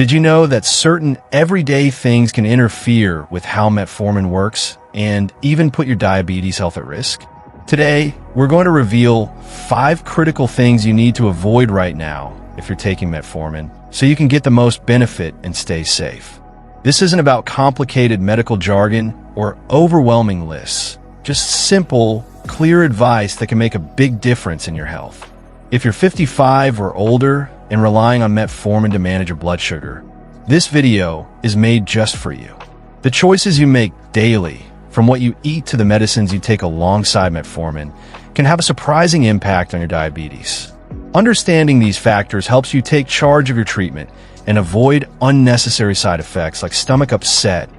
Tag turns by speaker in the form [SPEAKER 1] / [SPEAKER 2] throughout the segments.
[SPEAKER 1] Did you know that certain everyday things can interfere with how metformin works and even put your diabetes health at risk? Today, we're going to reveal 5 critical things you need to avoid right now if you're taking metformin, so you can get the most benefit and stay safe. This isn't about complicated medical jargon or overwhelming lists, just simple, clear advice that can make a big difference in your health. If you're 55 or older and relying on metformin to manage your blood sugar, this video is made just for you. The choices you make daily, from what you eat to the medicines you take alongside metformin, can have a surprising impact on your diabetes. Understanding these factors helps you take charge of your treatment and avoid unnecessary side effects like stomach upset,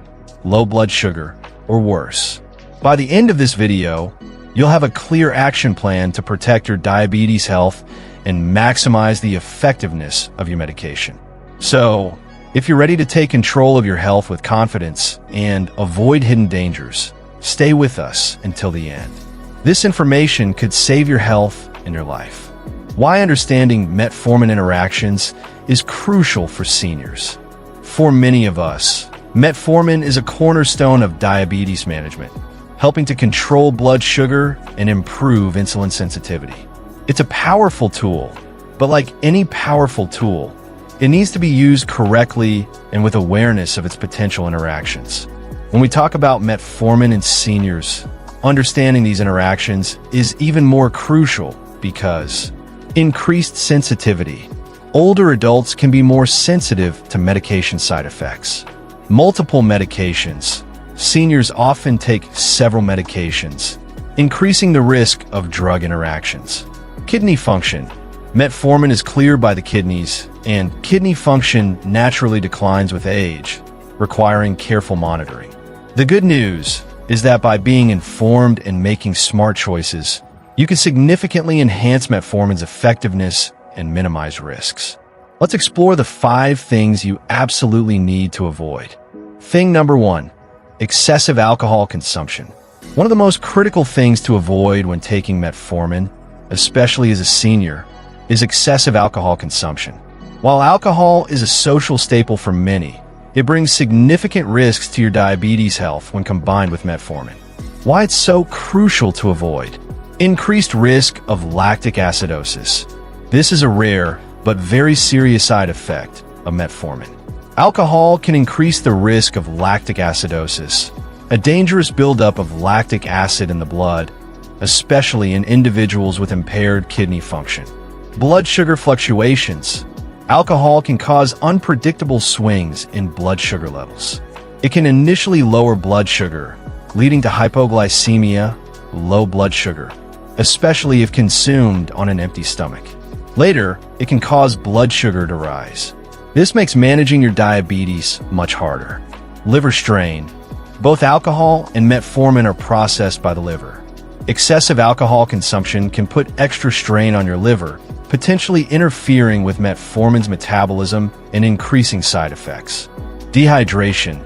[SPEAKER 1] low blood sugar, or worse. By the end of this video, you'll have a clear action plan to protect your diabetes health and maximize the effectiveness of your medication. So, if you're ready to take control of your health with confidence and avoid hidden dangers, stay with us until the end. This information could save your health and your life. Why understanding metformin interactions is crucial for seniors. For many of us, metformin is a cornerstone of diabetes management, helping to control blood sugar and improve insulin sensitivity. It's a powerful tool, but like any powerful tool, it needs to be used correctly and with awareness of its potential interactions. When we talk about metformin in seniors, understanding these interactions is even more crucial because increased sensitivity. Older adults can be more sensitive to medication side effects. Multiple medications. Seniors often take several medications, increasing the risk of drug interactions. Kidney function. Metformin is cleared by the kidneys, and kidney function naturally declines with age, requiring careful monitoring. The good news is that by being informed and making smart choices, you can significantly enhance metformin's effectiveness and minimize risks. Let's explore the 5 things you absolutely need to avoid. Thing number 1, excessive alcohol consumption. One of the most critical things to avoid when taking metformin, especially as a senior, is excessive alcohol consumption. While alcohol is a social staple for many, it brings significant risks to your diabetes health when combined with metformin. Why it's so crucial to avoid. Increased risk of lactic acidosis. This is a rare but very serious side effect of metformin. Alcohol can increase the risk of lactic acidosis, a dangerous buildup of lactic acid in the blood, especially in individuals with impaired kidney function. Blood sugar fluctuations. Alcohol can cause unpredictable swings in blood sugar levels. It can initially lower blood sugar, leading to hypoglycemia, low blood sugar, especially if consumed on an empty stomach. Later, it can cause blood sugar to rise. This makes managing your diabetes much harder. Liver strain. Both alcohol and metformin are processed by the liver. Excessive alcohol consumption can put extra strain on your liver, potentially interfering with metformin's metabolism and increasing side effects. Dehydration.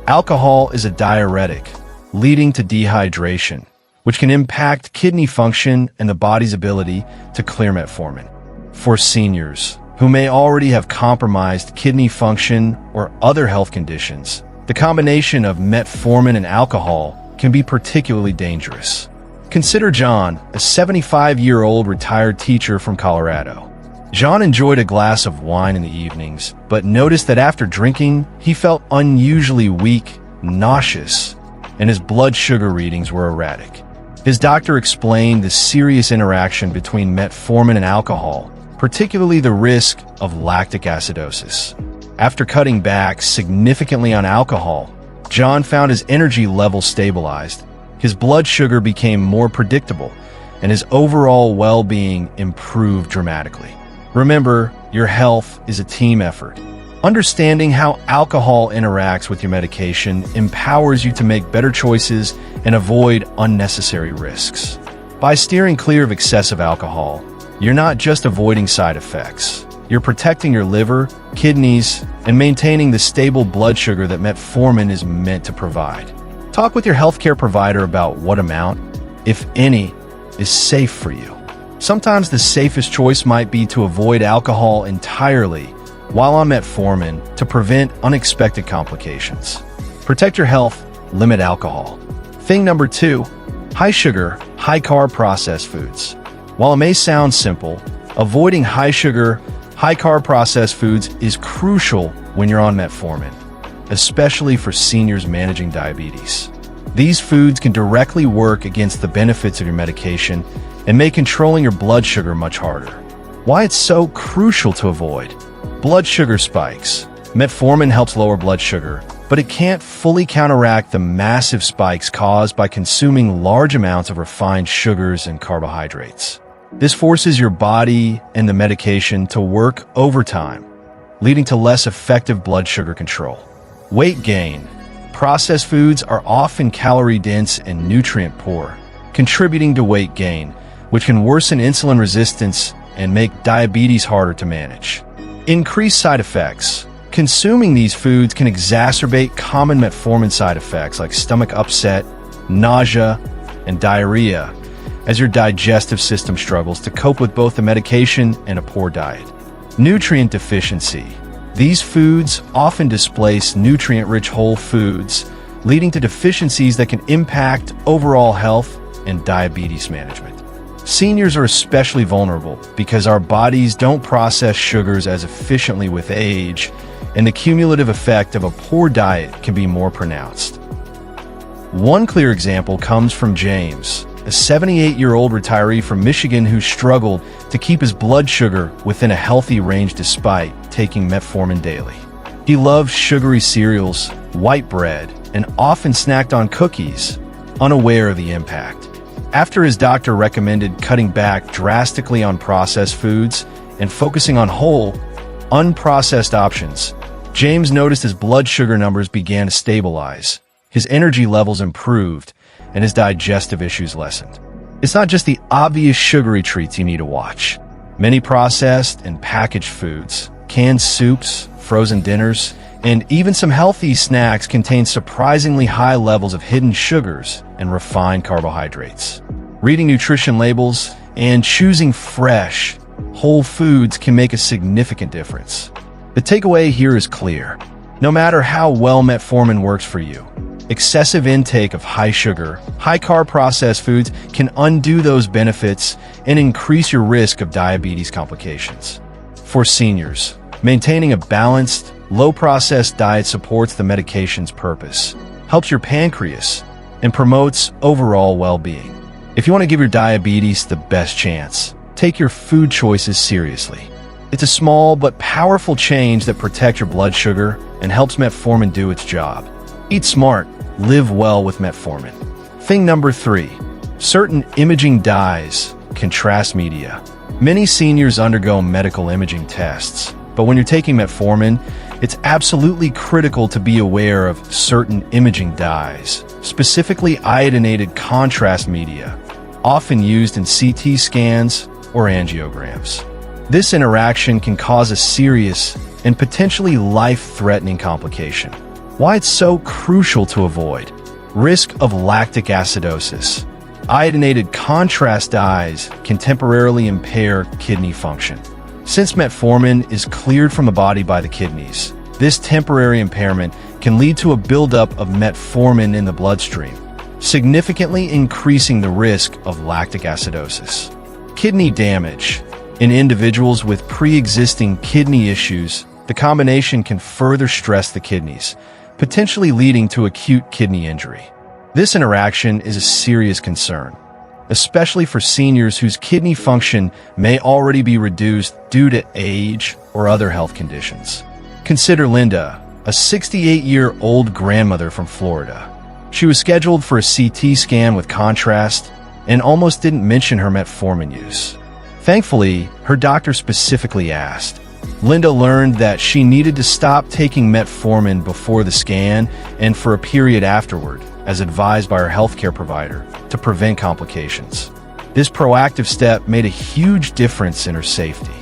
[SPEAKER 1] Alcohol is a diuretic, leading to dehydration, which can impact kidney function and the body's ability to clear metformin. For seniors who may already have compromised kidney function or other health conditions, the combination of metformin and alcohol can be particularly dangerous. Consider John, a 75-year-old retired teacher from Colorado. John enjoyed a glass of wine in the evenings, but noticed that after drinking, he felt unusually weak, nauseous, and his blood sugar readings were erratic. His doctor explained the serious interaction between metformin and alcohol, particularly the risk of lactic acidosis. After cutting back significantly on alcohol, John found his energy level stabilized, his blood sugar became more predictable, and his overall well-being improved dramatically. Remember, your health is a team effort. Understanding how alcohol interacts with your medication empowers you to make better choices and avoid unnecessary risks. By steering clear of excessive alcohol, you're not just avoiding side effects. You're protecting your liver, kidneys, and maintaining the stable blood sugar that metformin is meant to provide. Talk with your healthcare provider about what amount, if any, is safe for you. Sometimes the safest choice might be to avoid alcohol entirely while on metformin to prevent unexpected complications. Protect your health, limit alcohol. Thing number 2, high sugar, high carb processed foods. While it may sound simple, avoiding high sugar, high carb processed foods is crucial when you're on metformin, especially for seniors managing diabetes. These foods can directly work against the benefits of your medication and make controlling your blood sugar much harder. Why it's so crucial to avoid blood sugar spikes. Metformin helps lower blood sugar, but it can't fully counteract the massive spikes caused by consuming large amounts of refined sugars and carbohydrates. This forces your body and the medication to work overtime, leading to less effective blood sugar control. Weight gain. Processed foods are often calorie-dense and nutrient-poor, contributing to weight gain, which can worsen insulin resistance and make diabetes harder to manage. Increased side effects. Consuming these foods can exacerbate common metformin side effects like stomach upset, nausea, and diarrhea, as your digestive system struggles to cope with both the medication and a poor diet. Nutrient deficiency. These foods often displace nutrient-rich whole foods, leading to deficiencies that can impact overall health and diabetes management. Seniors are especially vulnerable because our bodies don't process sugars as efficiently with age, and the cumulative effect of a poor diet can be more pronounced. One clear example comes from James, a 78-year-old retiree from Michigan who struggled to keep his blood sugar within a healthy range despite taking metformin daily. He loved sugary cereals, white bread, and often snacked on cookies, unaware of the impact. After his doctor recommended cutting back drastically on processed foods and focusing on whole, unprocessed options, James noticed his blood sugar numbers began to stabilize, his energy levels improved, and his digestive issues lessened. It's not just the obvious sugary treats you need to watch. Many processed and packaged foods, canned soups, frozen dinners, and even some healthy snacks contain surprisingly high levels of hidden sugars and refined carbohydrates. Reading nutrition labels and choosing fresh, whole foods can make a significant difference. The takeaway here is clear. No matter how well metformin works for you, excessive intake of high sugar, high carb processed foods can undo those benefits and increase your risk of diabetes complications. For seniors, maintaining a balanced, low-processed diet supports the medication's purpose, helps your pancreas, and promotes overall well-being. If you want to give your diabetes the best chance, take your food choices seriously. It's a small but powerful change that protects your blood sugar and helps metformin do its job. Eat smart, live well with metformin. Thing number 3, certain imaging dyes, contrast media. Many seniors undergo medical imaging tests, but when you're taking metformin, it's absolutely critical to be aware of certain imaging dyes, specifically iodinated contrast media, often used in CT scans or angiograms. This interaction can cause a serious and potentially life-threatening complication. Why it's so crucial to avoid. Risk of lactic acidosis. Iodinated contrast dyes can temporarily impair kidney function. Since metformin is cleared from the body by the kidneys, this temporary impairment can lead to a buildup of metformin in the bloodstream, significantly increasing the risk of lactic acidosis. Kidney damage. In individuals with pre-existing kidney issues, the combination can further stress the kidneys, potentially leading to acute kidney injury. This interaction is a serious concern, especially for seniors whose kidney function may already be reduced due to age or other health conditions. Consider Linda, a 68-year-old grandmother from Florida. She was scheduled for a CT scan with contrast and almost didn't mention her metformin use. Thankfully, her doctor specifically asked. Linda learned that she needed to stop taking metformin before the scan and for a period afterward, as advised by her healthcare provider, to prevent complications. This proactive step made a huge difference in her safety.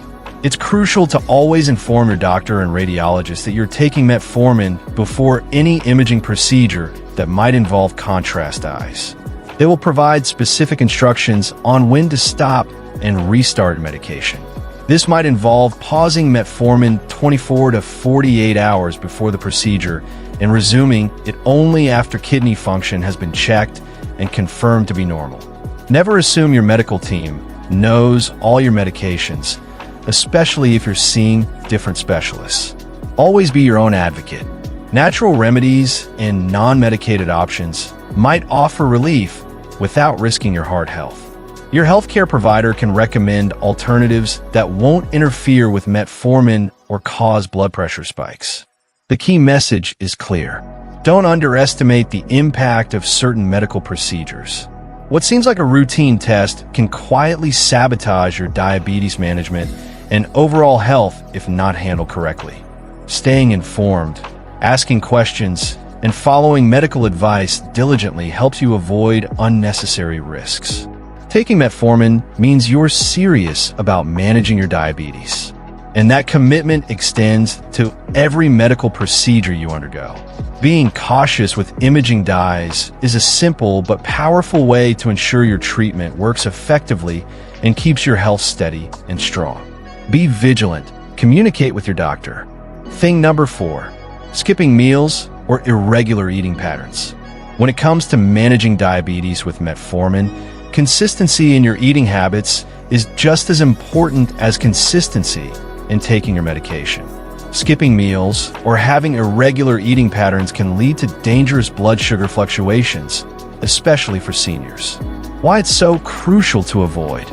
[SPEAKER 1] It's crucial to always inform your doctor and radiologist that you're taking metformin before any imaging procedure that might involve contrast dyes. They will provide specific instructions on when to stop and restart medication. This might involve pausing metformin 24 to 48 hours before the procedure and resuming it only after kidney function has been checked and confirmed to be normal. Never assume your medical team knows all your medications, especially if you're seeing different specialists. Always be your own advocate. Natural remedies and non-medicated options might offer relief without risking your heart health. Your healthcare provider can recommend alternatives that won't interfere with metformin or cause blood pressure spikes. The key message is clear. Don't underestimate the impact of certain medical procedures. What seems like a routine test can quietly sabotage your diabetes management and overall health if not handled correctly. Staying informed, asking questions, and following medical advice diligently helps you avoid unnecessary risks. Taking metformin means you're serious about managing your diabetes, and that commitment extends to every medical procedure you undergo. Being cautious with imaging dyes is a simple but powerful way to ensure your treatment works effectively and keeps your health steady and strong. Be vigilant. Communicate with your doctor. Thing number 4, skipping meals or irregular eating patterns. When it comes to managing diabetes with metformin, consistency in your eating habits is just as important as consistency in taking your medication. Skipping meals or having irregular eating patterns can lead to dangerous blood sugar fluctuations, especially for seniors. Why it's so crucial to avoid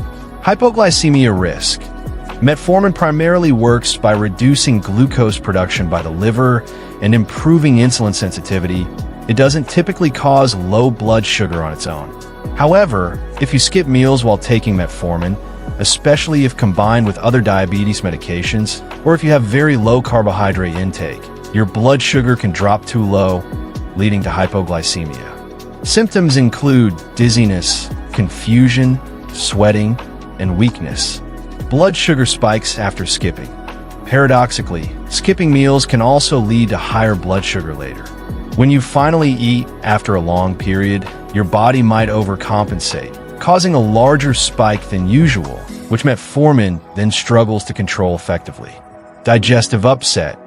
[SPEAKER 1] hypoglycemia risk. Metformin primarily works by reducing glucose production by the liver and improving insulin sensitivity. It doesn't typically cause low blood sugar on its own. However, if you skip meals while taking metformin, especially if combined with other diabetes medications, or if you have very low carbohydrate intake, your blood sugar can drop too low, leading to hypoglycemia. Symptoms include dizziness, confusion, sweating, and weakness. Blood sugar spikes after skipping. Paradoxically, skipping meals can also lead to higher blood sugar later. When you finally eat after a long period, your body might overcompensate, causing a larger spike than usual, which metformin then struggles to control effectively. Digestive upset.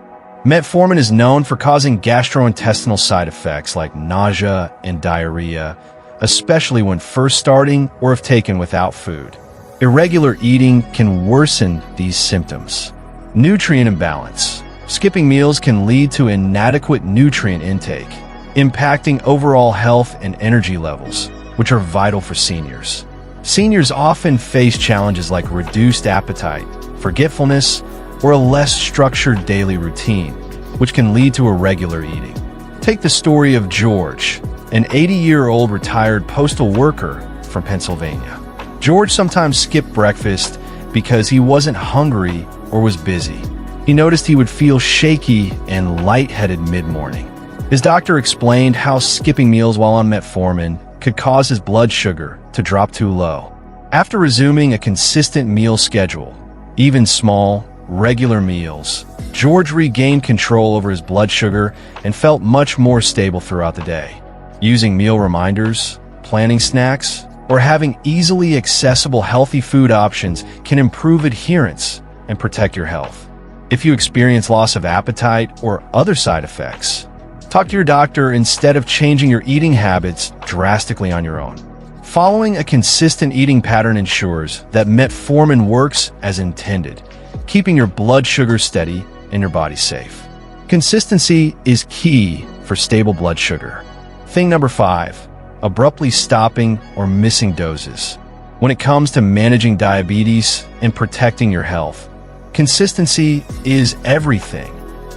[SPEAKER 1] Metformin is known for causing gastrointestinal side effects like nausea and diarrhea, especially when first starting or if taken without food. Irregular eating can worsen these symptoms. Nutrient imbalance. Skipping meals can lead to inadequate nutrient intake, impacting overall health and energy levels, which are vital for seniors. Seniors often face challenges like reduced appetite, forgetfulness, or a less structured daily routine, which can lead to irregular eating. Take the story of George, an 80-year-old retired postal worker from Pennsylvania. George sometimes skipped breakfast because he wasn't hungry or was busy. He noticed he would feel shaky and lightheaded mid-morning. His doctor explained how skipping meals while on metformin could cause his blood sugar to drop too low. After resuming a consistent meal schedule, even small, regular meals, George regained control over his blood sugar and felt much more stable throughout the day. Using meal reminders, planning snacks, or having easily accessible healthy food options can improve adherence and protect your health. If you experience loss of appetite or other side effects, talk to your doctor instead of changing your eating habits drastically on your own. Following a consistent eating pattern ensures that metformin works as intended, keeping your blood sugar steady and your body safe. Consistency is key for stable blood sugar. Thing number 5, abruptly stopping or missing doses. When it comes to managing diabetes and protecting your health, consistency is everything,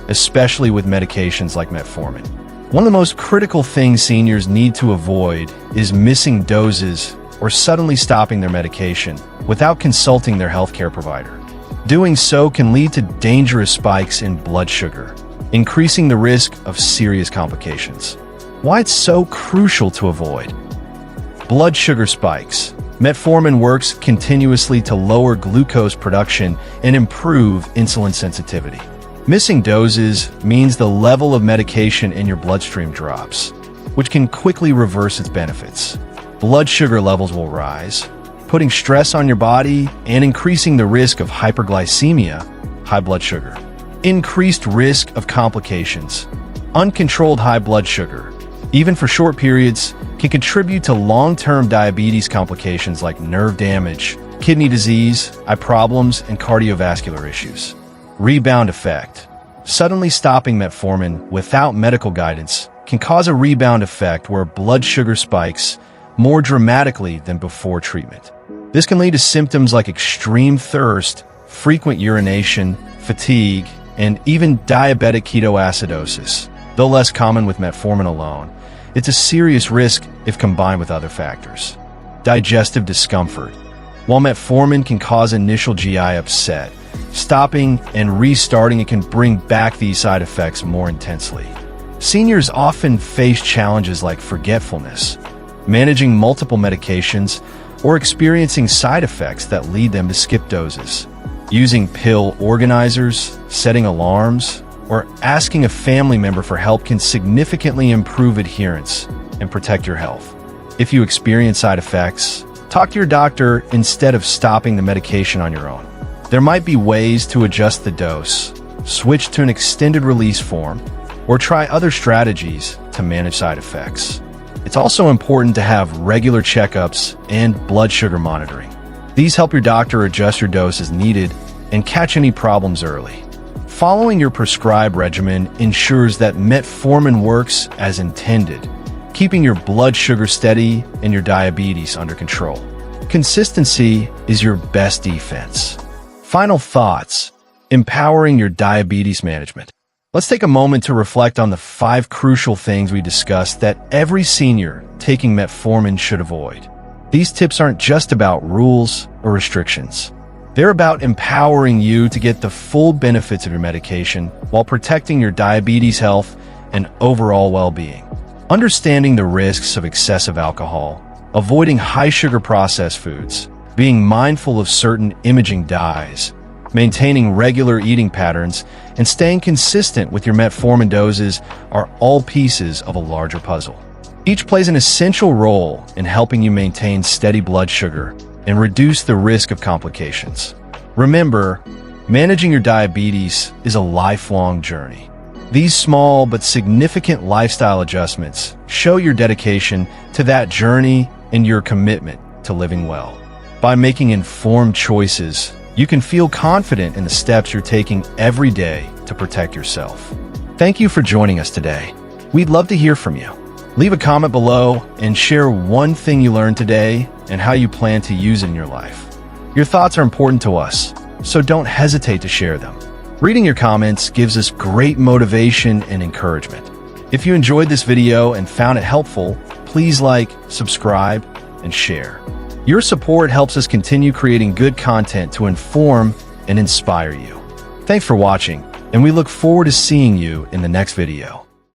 [SPEAKER 1] especially with medications like metformin. One of the most critical things seniors need to avoid is missing doses or suddenly stopping their medication without consulting their healthcare provider. Doing so can lead to dangerous spikes in blood sugar, increasing the risk of serious complications. Why it's so crucial to avoid blood sugar spikes. Metformin works continuously to lower glucose production and improve insulin sensitivity. Missing doses means the level of medication in your bloodstream drops, which can quickly reverse its benefits. Blood sugar levels will rise, putting stress on your body and increasing the risk of hyperglycemia, high blood sugar. Increased risk of complications. Uncontrolled high blood sugar, even for short periods, can contribute to long-term diabetes complications like nerve damage, kidney disease, eye problems, and cardiovascular issues. Rebound effect. Suddenly stopping metformin without medical guidance can cause a rebound effect where blood sugar spikes more dramatically than before treatment. This can lead to symptoms like extreme thirst, frequent urination, fatigue, and even diabetic ketoacidosis. Though less common with metformin alone, it's a serious risk if combined with other factors. Digestive discomfort. While metformin can cause initial GI upset, stopping and restarting it can bring back these side effects more intensely. Seniors often face challenges like forgetfulness, managing multiple medications, or experiencing side effects that lead them to skip doses. Using pill organizers, setting alarms, or asking a family member for help can significantly improve adherence and protect your health. If you experience side effects, talk to your doctor instead of stopping the medication on your own. There might be ways to adjust the dose, switch to an extended release form, or try other strategies to manage side effects. It's also important to have regular checkups and blood sugar monitoring. These help your doctor adjust your dose as needed and catch any problems early. Following your prescribed regimen ensures that metformin works as intended, keeping your blood sugar steady and your diabetes under control. Consistency is your best defense. Final thoughts: empowering your diabetes management. Let's take a moment to reflect on the 5 crucial things we discussed that every senior taking metformin should avoid. These tips aren't just about rules or restrictions. They're about empowering you to get the full benefits of your medication while protecting your diabetes health and overall well-being. Understanding the risks of excessive alcohol, avoiding high-sugar processed foods, being mindful of certain imaging dyes, maintaining regular eating patterns, and staying consistent with your metformin doses are all pieces of a larger puzzle. Each plays an essential role in helping you maintain steady blood sugar and reduce the risk of complications. Remember, managing your diabetes is a lifelong journey. These small but significant lifestyle adjustments show your dedication to that journey and your commitment to living well. By making informed choices, you can feel confident in the steps you're taking every day to protect yourself. Thank you for joining us today. We'd love to hear from you. Leave a comment below and share one thing you learned today and how you plan to use it in your life. Your thoughts are important to us, so don't hesitate to share them. Reading your comments gives us great motivation and encouragement. If you enjoyed this video and found it helpful, please like, subscribe, and share. Your support helps us continue creating good content to inform and inspire you. Thanks for watching, and we look forward to seeing you in the next video.